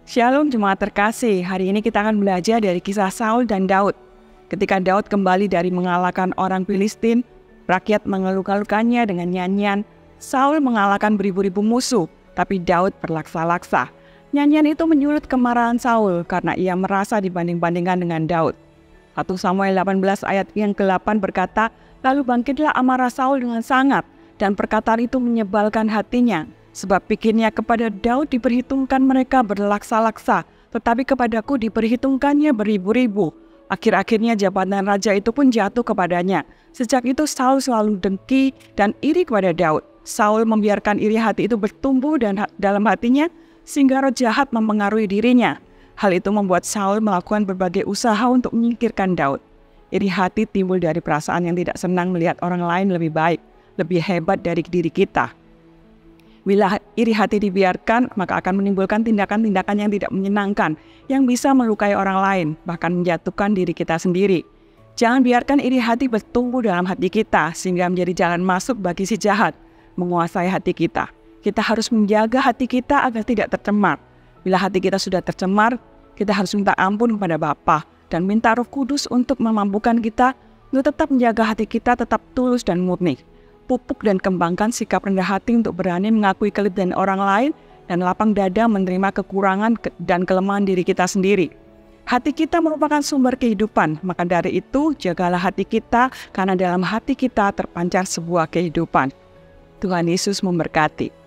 Shalom jemaat terkasih, hari ini kita akan belajar dari kisah Saul dan Daud. Ketika Daud kembali dari mengalahkan orang Filistin, rakyat mengeluh-elukannya dengan nyanyian. Saul mengalahkan beribu-ribu musuh, tapi Daud berlaksa-laksa. Nyanyian itu menyulut kemarahan Saul karena ia merasa dibanding-bandingkan dengan Daud. 1 Samuel 18 ayat yang ke-8 berkata, "Lalu bangkitlah amarah Saul dengan sangat, dan perkataan itu menyebalkan hatinya. Sebab pikirnya kepada Daud diperhitungkan mereka berlaksa-laksa, tetapi kepadaku diperhitungkannya beribu-ribu." Akhir-akhirnya jabatan raja itu pun jatuh kepadanya. Sejak itu Saul selalu dengki dan iri kepada Daud. Saul membiarkan iri hati itu bertumbuh dalam hatinya, sehingga roh jahat mempengaruhi dirinya. Hal itu membuat Saul melakukan berbagai usaha untuk menyingkirkan Daud. Iri hati timbul dari perasaan yang tidak senang melihat orang lain lebih baik, lebih hebat dari diri kita. Bila iri hati dibiarkan, maka akan menimbulkan tindakan-tindakan yang tidak menyenangkan, yang bisa melukai orang lain, bahkan menjatuhkan diri kita sendiri. Jangan biarkan iri hati bertumbuh dalam hati kita, sehingga menjadi jalan masuk bagi si jahat, menguasai hati kita. Kita harus menjaga hati kita agar tidak tercemar. Bila hati kita sudah tercemar, kita harus minta ampun kepada Bapa dan minta Roh Kudus untuk memampukan kita untuk tetap menjaga hati kita tetap tulus dan murni. Pupuk dan kembangkan sikap rendah hati untuk berani mengakui kelemahan orang lain dan lapang dada menerima kekurangan dan kelemahan diri kita sendiri. Hati kita merupakan sumber kehidupan, maka dari itu jagalah hati kita karena dalam hati kita terpancar sebuah kehidupan. Tuhan Yesus memberkati.